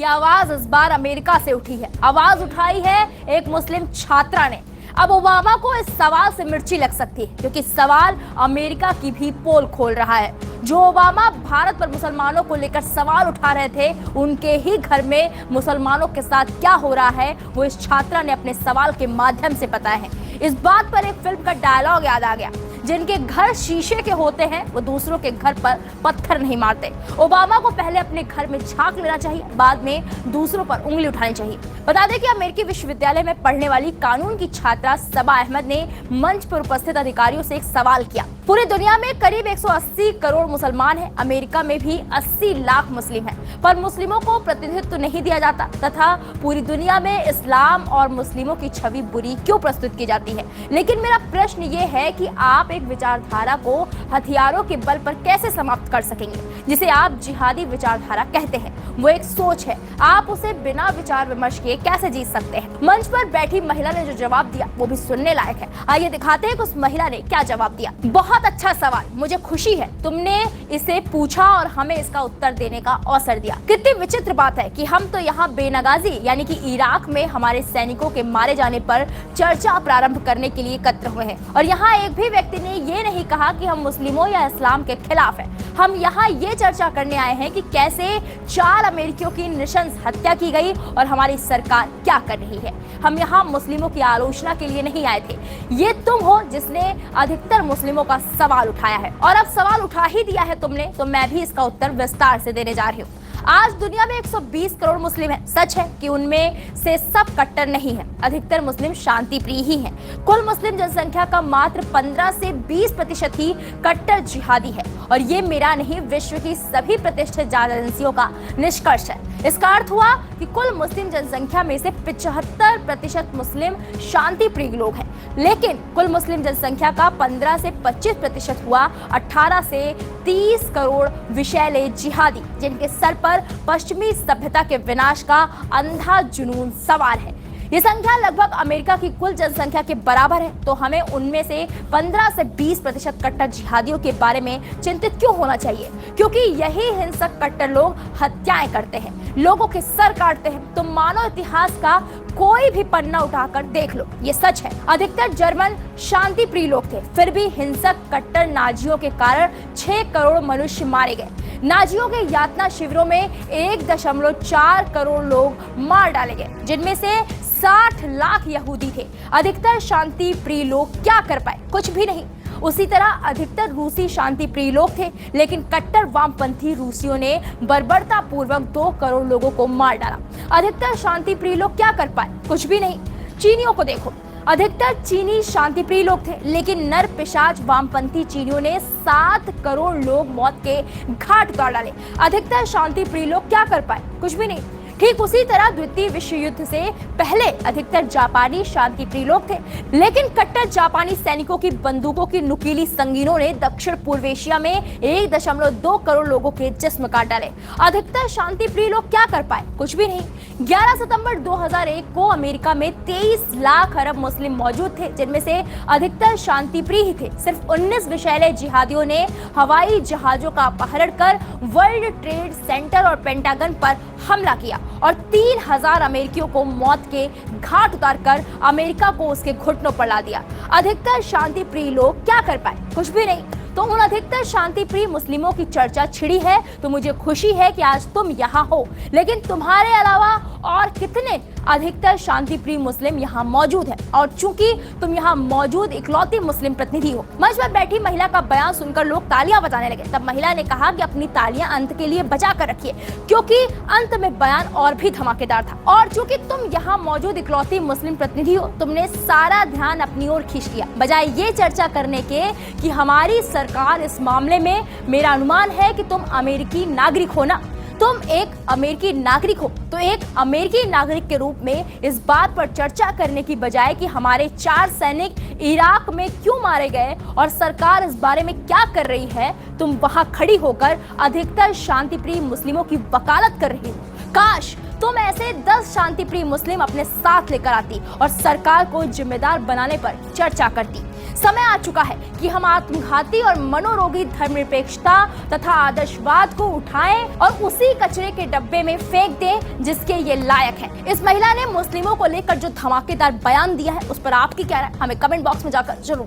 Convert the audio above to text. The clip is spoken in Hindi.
ये आवाज इस बार अमेरिका से उठी है। आवाज उठाई है एक मुस्लिम छात्रा ने। अब ओबामा को इस सवाल से मिर्ची लग सकती है, क्योंकि सवाल अमेरिका की भी पोल खोल रहा है। जो ओबामा भारत पर मुसलमानों को लेकर सवाल उठा रहे थे, उनके ही घर में मुसलमानों के साथ क्या हो रहा है, वो इस छात्रा ने अपने सवाल के माध्यम से बताया है। इस बात पर एक फिल्म का डायलॉग याद आ गया, जिनके घर शीशे के होते हैं वो दूसरों के घर पर पत्थर नहीं मारते। ओबामा को पहले अपने घर में झांक लेना चाहिए, बाद में दूसरों पर उंगली उठानी चाहिए। बता दें कि अमेरिकी विश्वविद्यालय में पढ़ने वाली कानून की छात्रा सबा अहमद ने मंच पर उपस्थित अधिकारियों से एक सवाल किया। पूरी दुनिया में करीब 180 करोड़ मुसलमान हैं, अमेरिका में भी 80 लाख मुस्लिम हैं, पर मुस्लिमों को प्रतिनिधित्व नहीं दिया जाता तथा पूरी दुनिया में इस्लाम और मुस्लिमों की छवि बुरी क्यों प्रस्तुत की जाती है। लेकिन मेरा प्रश्न ये है कि आप एक विचारधारा को हथियारों के बल पर कैसे समाप्त कर सकेंगे, जिसे आप जिहादी विचारधारा कहते हैं। वो एक सोच है, आप उसे बिना विचार विमर्श किए कैसे जीत सकते हैं। मंच पर बैठी महिला ने जो जवाब दिया वो भी सुनने लायक है। आइए दिखाते हैं कि उस महिला ने क्या जवाब दिया। बहुत अच्छा सवाल, मुझे खुशी है तुमने इसे पूछा और हमें इसका उत्तर देने का अवसर दिया। कितनी विचित्र बात है कि हम तो यहाँ बेनगाजी यानी कि इराक में हमारे सैनिकों के मारे जाने पर चर्चा प्रारंभ करने के लिए एकत्र हुए हैं, और यहाँ एक भी व्यक्ति ने ये नहीं कहा कि हम मुस्लिमों या इस्लाम के खिलाफ हैं। हम यहाँ ये चर्चा करने आए हैं कि कैसे 4 अमेरिकियों की नृशंस हत्या की गई और हमारी सरकार क्या कर रही है। हम यहाँ मुस्लिमों की आलोचना के लिए नहीं आए थे। ये तुम हो जिसने अधिकतर मुस्लिमों का सवाल उठाया है, और अब सवाल उठा ही दिया है तुमने, तो मैं भी इसका उत्तर विस्तार से देने जा रही हूँ। आज दुनिया में 120 करोड़ मुस्लिम हैं। सच है कि उनमें से सब कट्टर नहीं हैं। अधिकतर मुस्लिम शांति प्रिय ही हैं। कुल मुस्लिम जनसंख्या का मात्र 15 से 20% ही कट्टर जिहादी है, और ये मेरा नहीं, विश्व की सभी प्रतिष्ठित जांच एजेंसियों का निष्कर्ष है। इसका अर्थ हुआ कि कुल मुस्लिम जनसंख्या में से 75% मुस्लिम शांति प्रिय लोग हैं, लेकिन कुल मुस्लिम जनसंख्या का 15 से 25% हुआ 18 से 30 करोड़ विषैले जिहादी, जिनके सर पर पश्चिमी सभ्यता के विनाश का अंधा जुनून सवार है। ये संख्या लगभग अमेरिका की कुल जनसंख्या के बराबर है, तो हमें उनमें से 15 से 20% कट्टर जिहादियों के बारे में चिंतित क्यों होना चाहिए? क्योंकि यही हिंसक कट्टर लोग हत्याएं करते हैं, लोगों के सर काटते हैं। तुम मानव इतिहास का कोई भी पन्ना उठाकर देख लो, ये सच है। अधिकतर जर्मन शांति प्रिय लोग थे, फिर भी हिंसक कट्टर नाजियों के कारण 6 करोड़ मनुष्य मारे गए। नाजियों के यातना शिविरों में 1.4 करोड़ लोग मार डाले गए, जिनमें से 60 लाख यहूदी थे। अधिकतर शांति प्रिय लोग क्या कर पाए? कुछ भी नहीं। उसी तरह अधिकतर रूसी शांति प्रिय लोग थे, लेकिन कट्टर वामपंथी रूसियों ने बर्बरता पूर्वक 2 करोड़ लोगों को मार डाला। अधिकतर शांति प्रिय लोग क्या कर पाए? कुछ भी नहीं। चीनियों को देखो, अधिकतर चीनी शांति प्रिय लोग थे, लेकिन नर पिशाच वामपंथी चीनियों ने 7 करोड़ लोग मौत के घाट उतार डाले। अधिकतर शांति प्रिय लोग क्या कर पाए? कुछ भी नहीं। ठीक उसी तरह द्वितीय विश्व युद्ध से पहले अधिकतर जापानी शांति प्रिय लोग थे, लेकिन कट्टर जापानी सैनिकों की बंदूकों की नुकीली संगीनों ने दक्षिण पूर्व एशिया में 1.2 करोड़ लोगों के जिस्म काट डाले। अधिकतर शांति प्रिय लोग क्या कर पाए? कुछ भी नहीं। 11 सितंबर 2001 को अमेरिका में 23 लाख अरब मुस्लिम मौजूद थे, जिनमें से अधिकतर शांति प्रिय ही थे। सिर्फ 19 विषैले जिहादियों ने हवाई जहाजों का अपहरण कर वर्ल्ड ट्रेड सेंटर और पेंटागन पर हमला किया और 3000 अमेरिकियों को मौत के घाट उतारकर अमेरिका को उसके घुटनों पर ला दिया। अधिकतर शांति प्रिय लोग क्या कर पाए? कुछ भी नहीं। तो उन अधिकतर शांति प्रिय मुस्लिमों की चर्चा छिड़ी है, तो मुझे खुशी है कि आज तुम यहाँ हो, लेकिन तुम्हारे अलावा और कितने अधिकतर शांति प्रिय मुस्लिम यहाँ मौजूद हैं, और चूंकि तुम यहाँ मौजूद इकलौती मुस्लिम प्रतिनिधि हो। मंच पर बैठी महिला का बयान सुनकर लोग तालियां बजाने लगे। तब महिला ने कहा कि अपनी तालियां अंत के लिए बचा कर रखिए, क्योंकि अंत में बयान और भी धमाकेदार था। और चूंकि तुम यहाँ मौजूद इकलौती मुस्लिम प्रतिनिधि हो, तुमने सारा ध्यान अपनी ओर खींच लिया, बजाय ये चर्चा करने के कि हमारी सरकार इस मामले में, मेरा अनुमान है कि तुम अमेरिकी नागरिक हो ना, तुम एक अमेरिकी नागरिक हो, तो एक अमेरिकी नागरिक के रूप में इस बात पर चर्चा करने की बजाय कि हमारे 4 सैनिक इराक में क्यों मारे गए और सरकार इस बारे में क्या कर रही है, तुम वहां खड़ी होकर अधिकतर शांतिप्रिय मुस्लिमों की वकालत कर रही हो। काश तुम ऐसे 10 शांतिप्रिय मुस्लिम अपने साथ लेकर आती और सरकार को जिम्मेदार बनाने पर चर्चा करती। समय आ चुका है कि हम आत्मघाती और मनोरोगी धर्मनिरपेक्षता तथा आदर्शवाद को उठाएं और उसी कचरे के डब्बे में फेंक दें जिसके ये लायक है। इस महिला ने मुस्लिमों को लेकर जो धमाकेदार बयान दिया है उस पर आपकी क्या राय, हमें कमेंट बॉक्स में जाकर जरूर